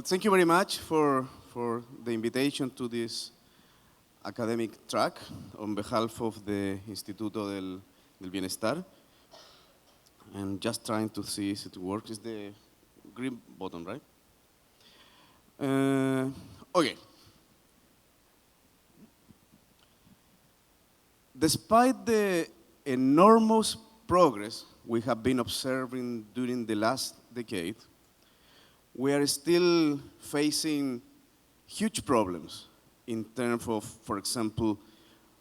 Well, thank you very much for the invitation to this academic track on behalf of the Instituto del Bienestar. And just trying to see if it works. It's the green button, right? Okay. Despite the enormous progress we have been observing during the last decade, we are still facing huge problems in terms of, for example,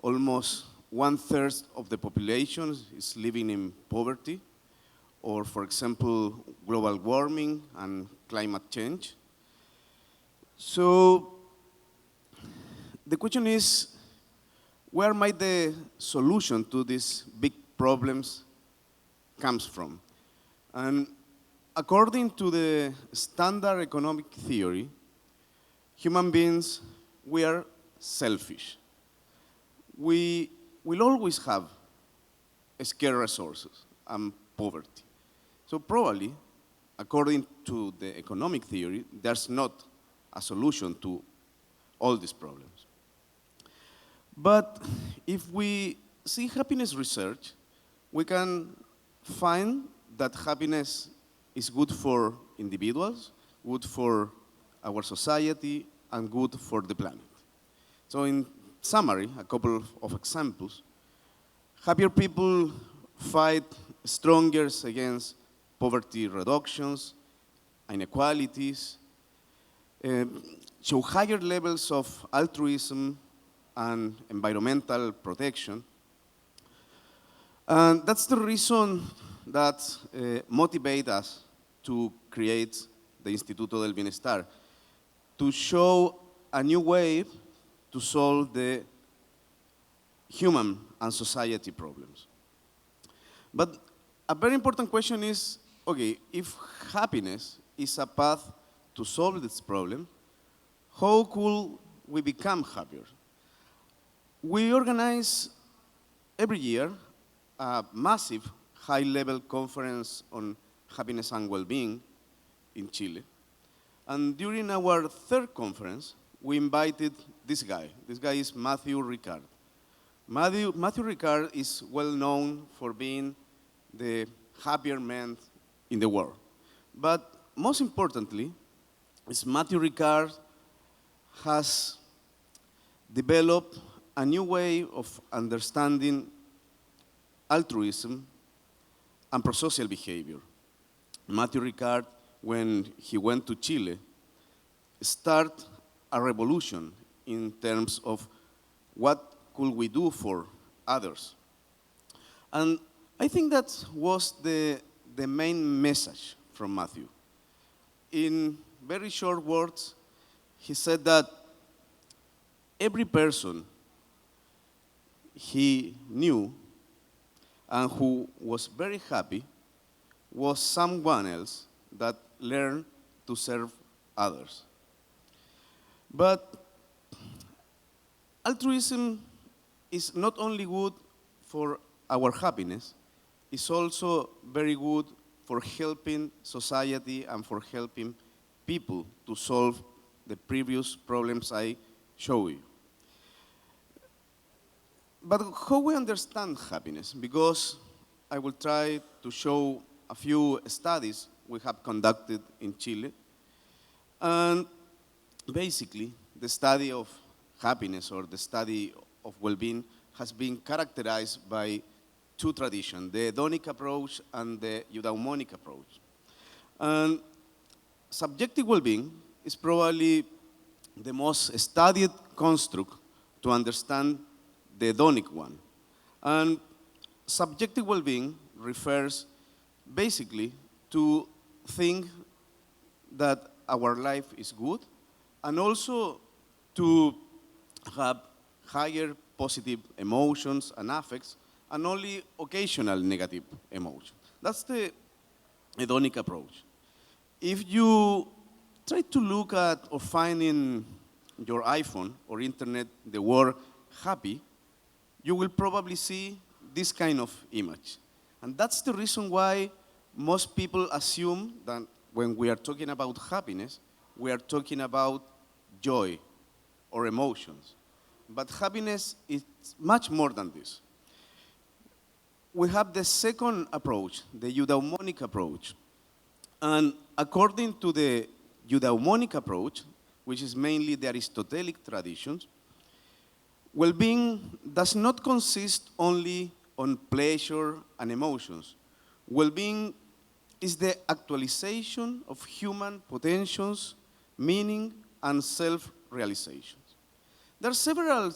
almost 1/3 of the population is living in poverty, or, for example, global warming and climate change. So the question is, where might the solution to these big problems comes from? And according to the standard economic theory, human beings, we are selfish. We will always have scarce resources and poverty. So probably, according to the economic theory, there's not a solution to all these problems. But if we see happiness research, we can find that happiness is good for individuals, good for our society, and good for the planet. So in summary, a couple of examples. Happier people fight stronger against poverty reductions, inequalities, show higher levels of altruism and environmental protection. And that's the reason that motivate us to create the Instituto del Bienestar, to show a new way to solve the human and society problems. But a very important question is, okay, if happiness is a path to solve this problem, how could we become happier? We organize every year a massive high-level conference on happiness and well-being in Chile. And during our third conference, we invited this guy. This guy is Matthew Ricard. Matthew Ricard is well known for being the happier man in the world. But most importantly, is Matthew Ricard has developed a new way of understanding altruism and prosocial behavior. Matthew Ricard, when he went to Chile, started a revolution in terms of what could we do for others. And I think that was the main message from Matthew. In very short words, he said that every person he knew and who was very happy was someone else that learned to serve others. But altruism is not only good for our happiness, it's also very good for helping society and for helping people to solve the previous problems I showed you. But how we understand happiness? Because I will try to show a few studies we have conducted in Chile. And basically, the study of happiness or the study of well-being has been characterized by two traditions, the hedonic approach and the eudaimonic approach. And subjective well-being is probably the most studied construct to understand the hedonic one. And subjective well-being refers basically to think that our life is good and also to have higher positive emotions and affects and only occasional negative emotions. That's the hedonic approach. If you try to look at or find in your iPhone or internet the word happy, you will probably see this kind of image. And that's the reason why most people assume that when we are talking about happiness, we are talking about joy or emotions. But happiness is much more than this. We have the second approach, the eudaimonic approach. And according to the eudaimonic approach, which is mainly the Aristotelic traditions, well-being does not consist only on pleasure and emotions. Well-being is the actualization of human potentials, meaning, and self-realizations. There are several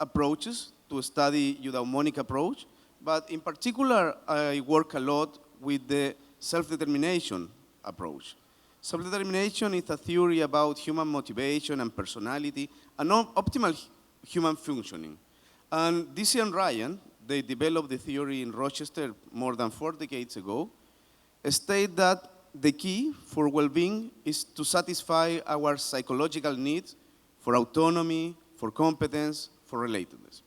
approaches to study eudaimonic approach, but in particular, I work a lot with the self-determination approach. Self-determination is a theory about human motivation and personality and optimal human functioning. And DC and Ryan, they developed the theory in Rochester more than 4 decades ago, state that the key for well-being is to satisfy our psychological needs for autonomy, for competence, for relatedness.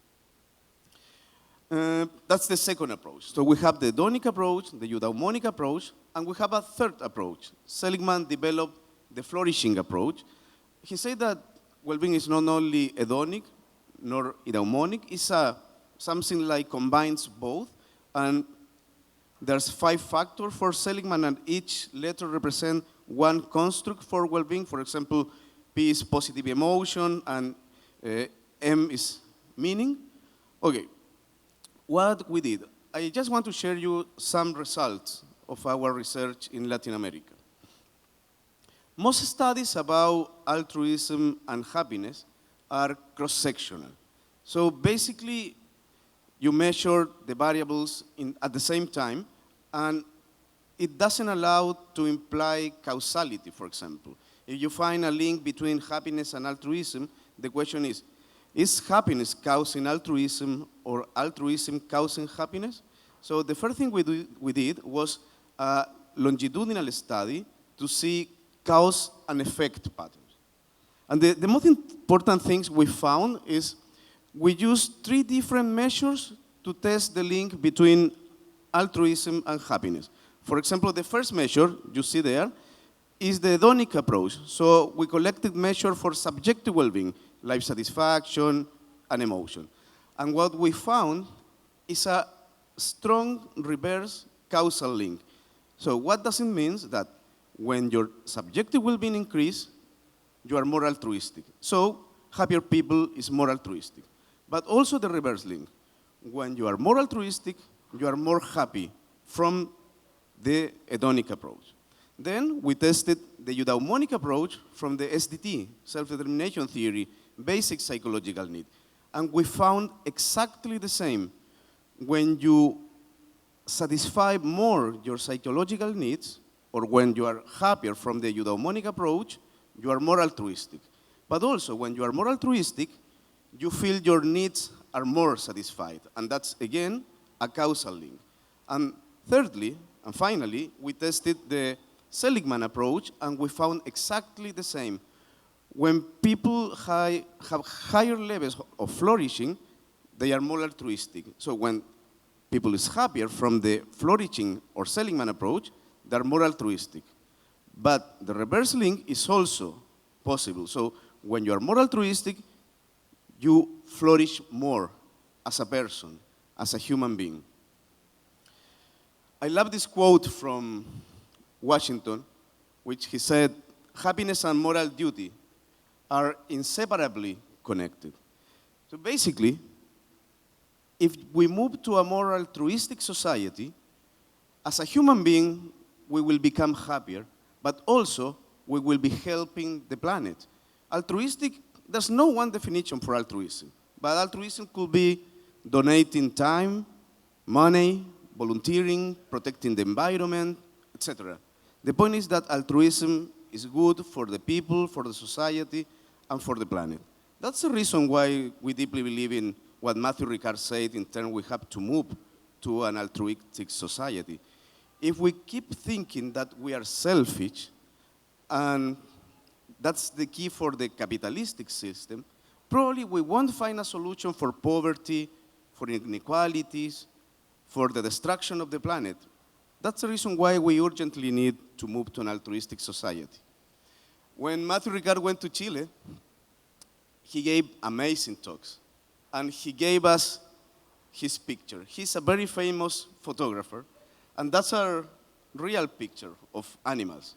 That's the second approach. So we have the hedonic approach, the eudaimonic approach, and we have a third approach. Seligman developed the flourishing approach. He said that well-being is not only hedonic nor eudaimonic, it's something like combines both, and there's 5 factors for Seligman, and each letter represents one construct for well-being. For example, P is positive emotion, and M is meaning. Okay, what we did, I just want to share you some results of our research in Latin America. Most studies about altruism and happiness are cross-sectional. So basically, you measure the variables at the same time, and it doesn't allow to imply causality, for example. If you find a link between happiness and altruism, the question is happiness causing altruism or altruism causing happiness? So the first thing we did was a longitudinal study to see cause and effect patterns. And the most important things we found is we used 3 different measures to test the link between altruism and happiness. For example, the first measure you see there is the hedonic approach. So we collected measures for subjective well-being, life satisfaction, and emotion. And what we found is a strong reverse causal link. So what does it mean? That when your subjective well-being increases, you are more altruistic. So happier people is more altruistic. But also the reverse link. When you are more altruistic, you are more happy from the hedonic approach. Then we tested the eudaimonic approach from the SDT, self-determination theory, basic psychological need. And we found exactly the same. When you satisfy more your psychological needs, or when you are happier from the eudaimonic approach, you are more altruistic. But also, when you are more altruistic, you feel your needs are more satisfied. And that's, again, a causal link. And thirdly, and finally, we tested the Seligman approach, and we found exactly the same. When people have higher levels of flourishing, they are more altruistic. So when people is happier from the flourishing or Seligman approach, they are more altruistic. But the reverse link is also possible. So when you are more altruistic, you flourish more as a person, as a human being. I love this quote from Washington, which he said, "Happiness and moral duty are inseparably connected." So basically, if we move to a more altruistic society, as a human being, we will become happier, but also we will be helping the planet. Altruistic, there's no one definition for altruism, but altruism could be donating time, money, volunteering, protecting the environment, etc. The point is that altruism is good for the people, for the society, and for the planet. That's the reason why we deeply believe in what Matthew Ricard said in terms we have to move to an altruistic society. If we keep thinking that we are selfish, and that's the key for the capitalistic system, probably we won't find a solution for poverty, for inequalities, for the destruction of the planet. That's the reason why we urgently need to move to an altruistic society. When Matthew Ricard went to Chile, he gave amazing talks. And he gave us his picture. He's a very famous photographer, and that's a real picture of animals.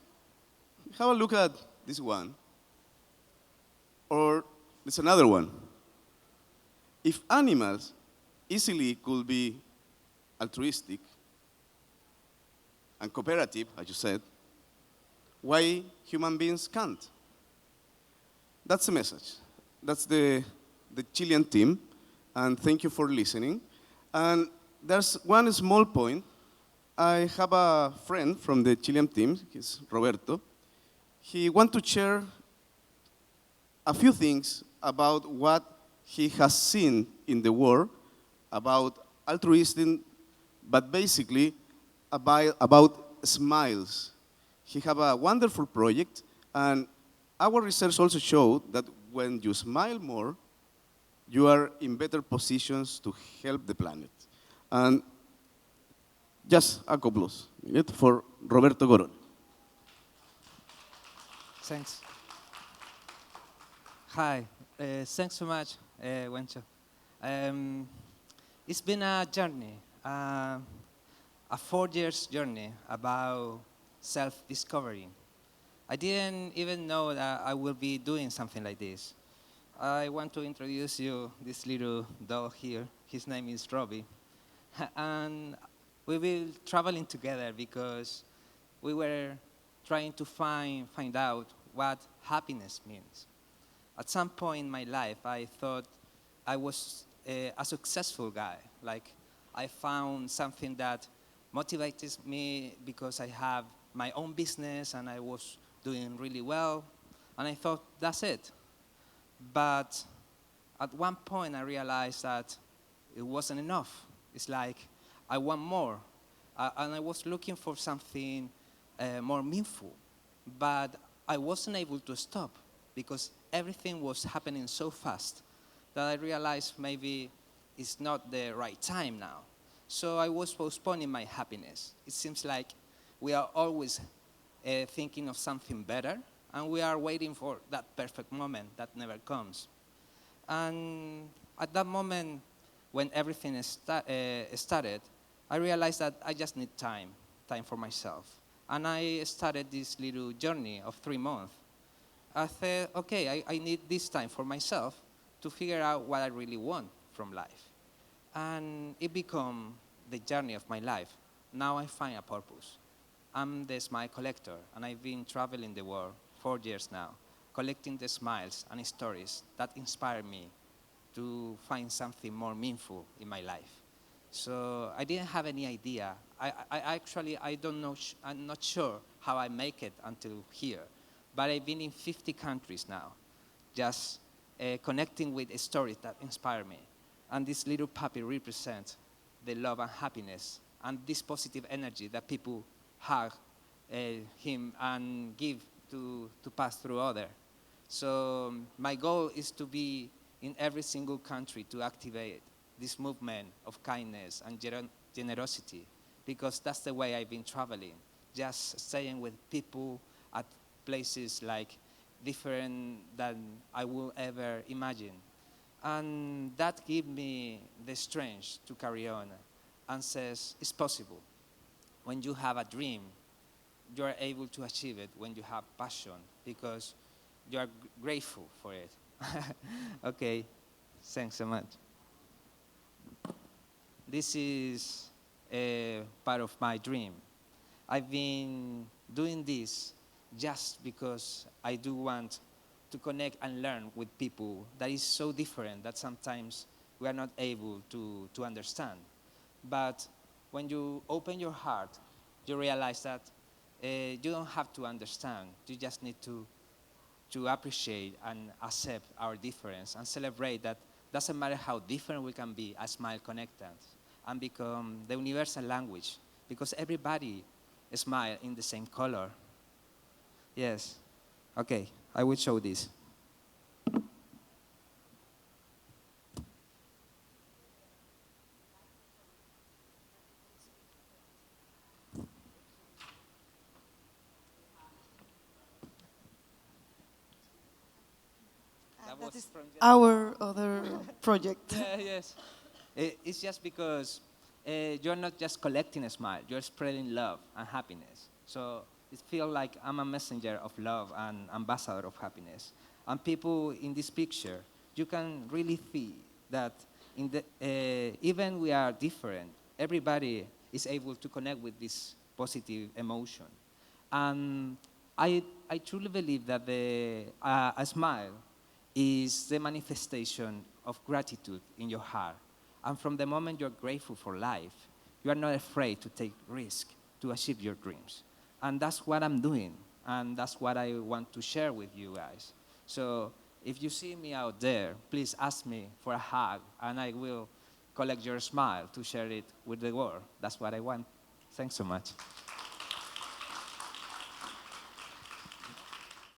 Have a look at this one. Or there's another one. If animals easily could be altruistic and cooperative, as you said, why human beings can't? That's the message. That's the Chilean team, and thank you for listening. And there's one small point. I have a friend from the Chilean team, he's Roberto. He wants to share a few things about what he has seen in the world about altruism, but basically about smiles. He have a wonderful project, and our research also showed that when you smile more, you are in better positions to help the planet. And just a couple of minutes for Roberto Goron. Thanks. Hi, thanks so much, Wencho. It's been a journey, a 4 years journey about self-discovery. I didn't even know that I will be doing something like this. I want to introduce you this little dog here. His name is Robbie. And we will traveling together because we were trying to find out what happiness means. At some point in my life, I thought I was a successful guy. Like, I found something that motivated me because I have my own business and I was doing really well. And I thought, that's it. But at one point, I realized that it wasn't enough. It's like, I want more. And I was looking for something more meaningful. But I wasn't able to stop because everything was happening so fast that I realized maybe it's not the right time now. So I was postponing my happiness. It seems like we are always thinking of something better, and we are waiting for that perfect moment that never comes. And at that moment, when everything started, I realized that I just need time for myself. And I started this little journey of 3 months. I said, okay, I need this time for myself to figure out what I really want from life. And it became the journey of my life. Now I find a purpose. I'm the smile collector, and I've been traveling the world 4 years now, collecting the smiles and stories that inspire me to find something more meaningful in my life. So I didn't have any idea. I don't know, I'm not sure how I make it until here. But I've been in 50 countries now, just connecting with stories that inspire me. And this little puppy represents the love and happiness and this positive energy that people hug him and give to pass through others. So my goal is to be in every single country to activate this movement of kindness and generosity, because that's the way I've been traveling, just staying with people at places like different than I will ever imagine. And that gave me the strength to carry on and says, it's possible. When you have a dream, you are able to achieve it when you have passion, because you are grateful for it. Okay, thanks so much. This is a part of my dream. I've been doing this just because I do want to connect and learn with people that is so different that sometimes we are not able to understand. But when you open your heart, you realize that you don't have to understand. You just need to appreciate and accept our difference and celebrate that doesn't matter how different we can be, a smile connects us and become the universal language, because everybody smile in the same color. Yes. Okay, I will show this. was That is from our other project. yeah, yes. It's just because you're not just collecting a smile, you're spreading love and happiness. So it feels like I'm a messenger of love and ambassador of happiness. And people in this picture, you can really see that in the, even we are different, everybody is able to connect with this positive emotion. And I truly believe that a smile is the manifestation of gratitude in your heart. And from the moment you're grateful for life, you are not afraid to take risk to achieve your dreams. And that's what I'm doing. And that's what I want to share with you guys. So if you see me out there, please ask me for a hug, and I will collect your smile to share it with the world. That's what I want. Thanks so much.